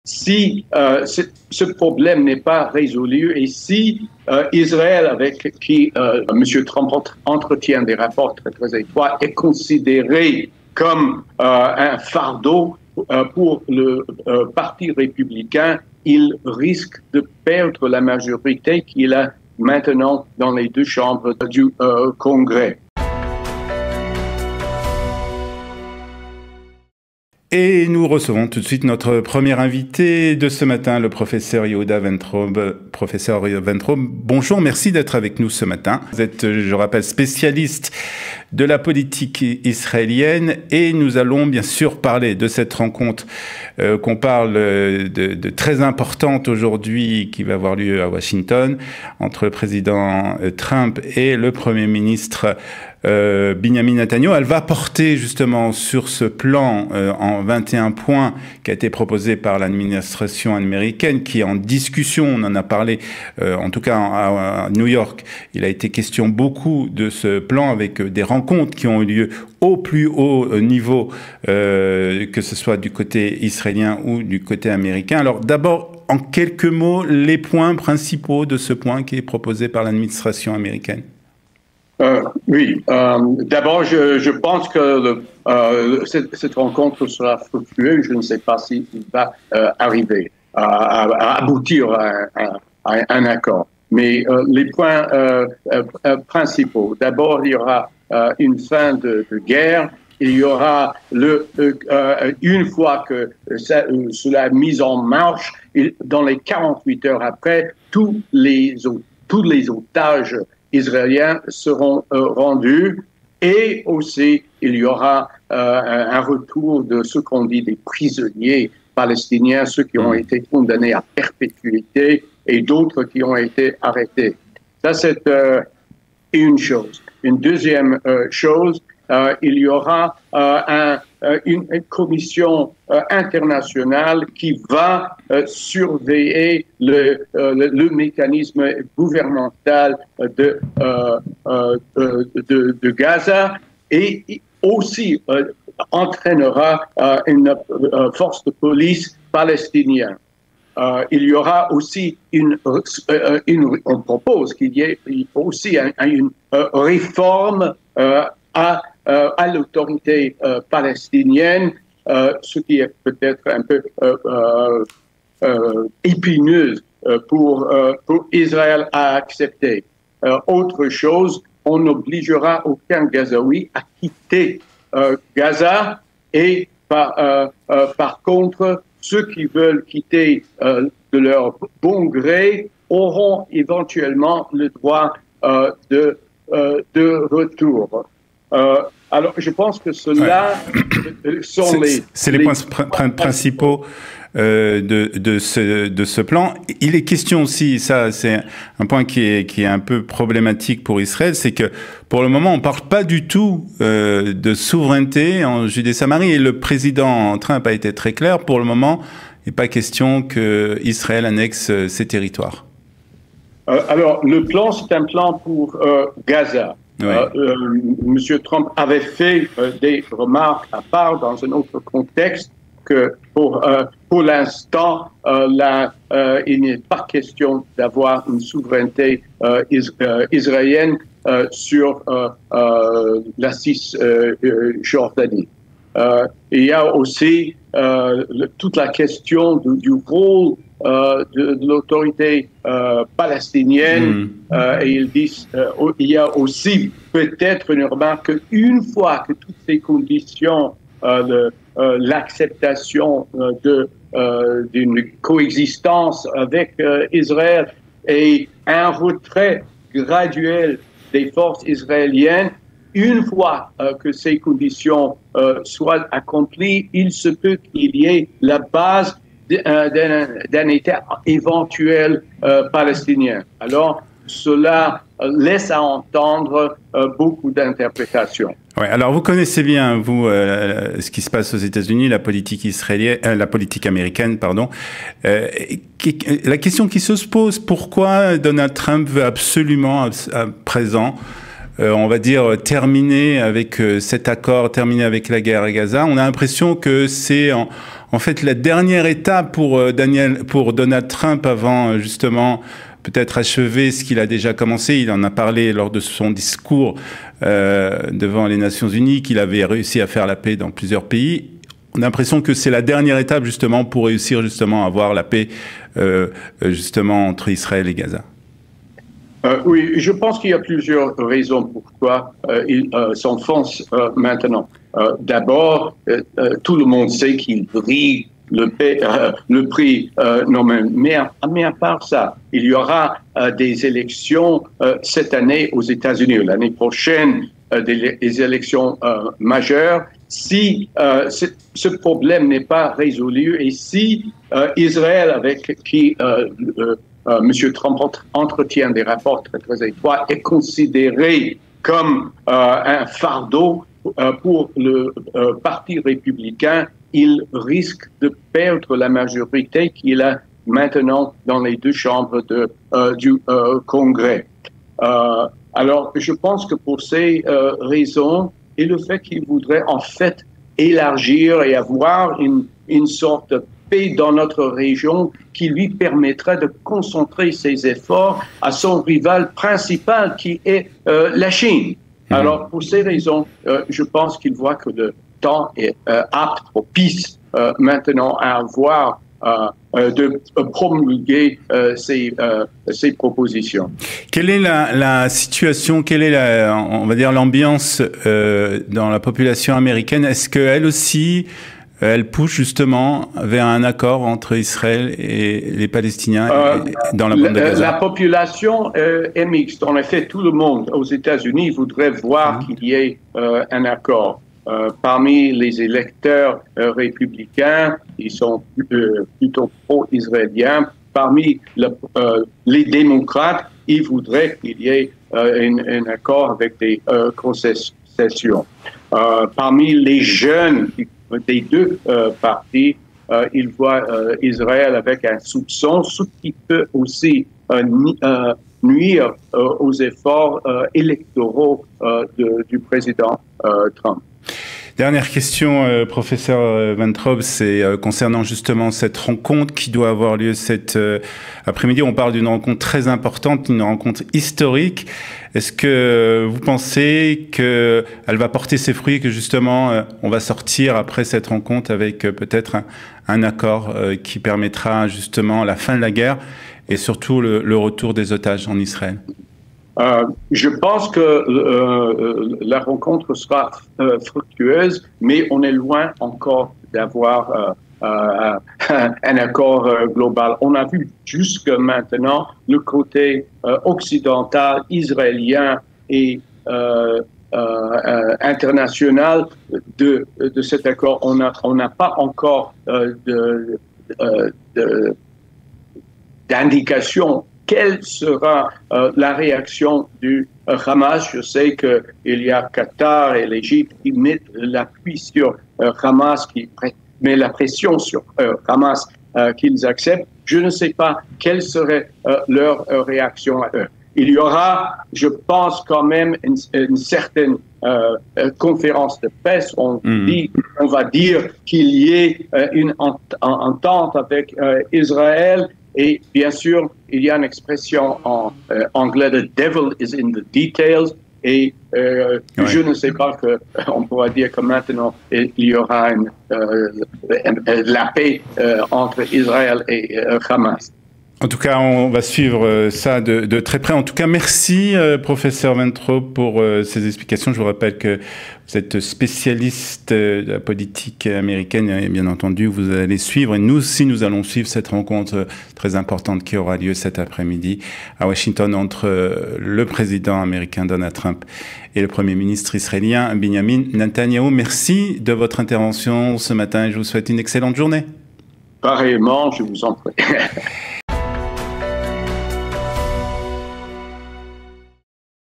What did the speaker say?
si ce problème n'est pas résolu et si Israël, avec qui M. Trump entretient des rapports très, très étroits, est considéré comme un fardeau pour le Parti républicain, il risque de perdre la majorité qu'il a maintenant dans les deux chambres du Congrès. Et nous recevons tout de suite notre premier invité de ce matin, le professeur Yehuda Weintraub. Professeur Weintraub, bonjour, merci d'être avec nous ce matin. Vous êtes, je rappelle, spécialiste de la politique israélienne et nous allons bien sûr parler de cette rencontre qu'on parle de très importante aujourd'hui qui va avoir lieu à Washington entre le président Trump et le Premier ministre Benjamin Netanyahu. Elle va porter justement sur ce plan en 21 points qui a été proposé par l'administration américaine, qui est en discussion. On en a parlé, en tout cas à New York. Il a été question beaucoup de ce plan avec des rencontres qui ont eu lieu au plus haut niveau, que ce soit du côté israélien ou du côté américain. Alors d'abord, en quelques mots, les points principaux de ce point qui est proposé par l'administration américaine. Oui, d'abord, je pense que cette rencontre sera fructueuse. Je ne sais pas s'il va arriver à aboutir à un accord. Mais les points principaux, d'abord, il y aura une fin de guerre. Il y aura, une fois que cela est mis en marche, dans les 48 heures après, tous les otages israéliens seront rendus et aussi il y aura un retour de ce qu'on dit des prisonniers palestiniens, ceux qui ont été condamnés à perpétuité et d'autres qui ont été arrêtés. Ça, c'est une chose. Une deuxième chose, il y aura une commission internationale qui va surveiller le mécanisme gouvernemental de Gaza et aussi entraînera une force de police palestinienne. Il y aura aussi on propose qu'il y ait aussi une réforme à l'autorité palestinienne, ce qui est peut-être un peu épineuse pour Israël à accepter. Autre chose, on n'obligera aucun Gazaoui à quitter Gaza et par contre, ceux qui veulent quitter de leur bon gré auront éventuellement le droit de retour. Alors, je pense que cela sont les points principaux de ce plan. Il est question aussi, ça c'est un point qui est un peu problématique pour Israël, c'est que pour le moment on ne parle pas du tout de souveraineté en Judée-Samarie et le président Trump a été très clair, pour le moment il n'est pas question qu'Israël annexe ses territoires. Alors le plan c'est un plan pour Gaza. Oui. Monsieur Trump avait fait des remarques à part dans un autre contexte que pour l'instant, il n'est pas question d'avoir une souveraineté israélienne sur la Cisjordanie. Il y a aussi toute la question du rôle de l'autorité palestinienne et ils disent il y a aussi peut-être une remarque une fois que toutes ces conditions l'acceptation d'une coexistence avec Israël et un retrait graduel des forces israéliennes, une fois que ces conditions soient accomplies, il se peut qu'il y ait la base d'un État éventuel palestinien. Alors, cela laisse à entendre beaucoup d'interprétations. Ouais, alors vous connaissez bien, vous, ce qui se passe aux États-Unis, la politique israélienne, la politique américaine, pardon. La question qui se pose, pourquoi Donald Trump veut absolument, à présent, on va dire, terminer avec cet accord, terminer avec la guerre à Gaza? On a l'impression que c'est en fait la dernière étape pour Donald Trump avant justement peut-être achever ce qu'il a déjà commencé. Il en a parlé lors de son discours devant les Nations Unies, qu'il avait réussi à faire la paix dans plusieurs pays. On a l'impression que c'est la dernière étape justement pour réussir justement à avoir la paix justement entre Israël et Gaza. Oui, je pense qu'il y a plusieurs raisons pourquoi il s'enfonce maintenant. D'abord, tout le monde sait qu'il brille le prix normal. Mais à part ça, il y aura des élections cette année aux États-Unis, l'année prochaine, des élections majeures. Si ce problème n'est pas résolu et si Israël, avec qui M. Trump entretient des rapports très, très étroits, est considéré comme un fardeau pour le Parti républicain, il risque de perdre la majorité qu'il a maintenant dans les deux chambres du Congrès. Alors, je pense que pour ces raisons et le fait qu'il voudrait en fait élargir et avoir une sorte de paix dans notre région qui lui permettrait de concentrer ses efforts à son rival principal qui est la Chine. Alors, pour ces raisons, je pense qu'il voit que le temps est apte, propice maintenant à avoir de promulguer ces propositions. Quelle est la situation, quelle est on va dire l'ambiance dans la population américaine? Est-ce qu'elle aussi elle pousse justement vers un accord entre Israël et les Palestiniens dans la bande de Gaza? La population est mixte. En effet, tout le monde aux États-Unis voudrait voir qu'il y ait un accord. Parmi les électeurs républicains, ils sont plutôt pro-israéliens. Parmi les démocrates, ils voudraient qu'il y ait un accord avec des concessions. Parmi les jeunes des deux partis, ils voient Israël avec un soupçon, ce qui peut aussi nuire aux efforts électoraux du président Trump. Dernière question, professeur Weintraub, c'est concernant justement cette rencontre qui doit avoir lieu cet après-midi. On parle d'une rencontre très importante, une rencontre historique. Est-ce que vous pensez qu'elle va porter ses fruits et que justement on va sortir après cette rencontre avec peut-être un accord qui permettra justement la fin de la guerre et surtout le retour des otages en Israël? Je pense que la rencontre sera fructueuse, mais on est loin encore d'avoir un accord global. On a vu jusque maintenant le côté occidental, israélien et international de cet accord. On n'a pas encore d'indication quelle sera la réaction du Hamas. Je sais qu'il y a Qatar et l'Égypte qui mettent l'appui sur Hamas, qui met la pression sur Hamas qu'ils acceptent. Je ne sais pas quelle serait leur réaction à eux. Il y aura, je pense, quand même une certaine conférence de presse. On va dire qu'il y ait une entente avec Israël. Et bien sûr, il y a une expression en anglais, « the devil is in the details ». Et je ne sais pas on pourra dire que maintenant, il y aura la paix entre Israël et Hamas. En tout cas, on va suivre ça de très près. En tout cas, merci, professeur Weintraub, pour ces explications. Je vous rappelle que vous êtes spécialiste de la politique américaine et bien entendu, vous allez suivre, et nous aussi, nous allons suivre cette rencontre très importante qui aura lieu cet après-midi à Washington entre le président américain Donald Trump et le Premier ministre israélien Benjamin Netanyahu. Merci de votre intervention ce matin et je vous souhaite une excellente journée. Pareillement, je vous en prie.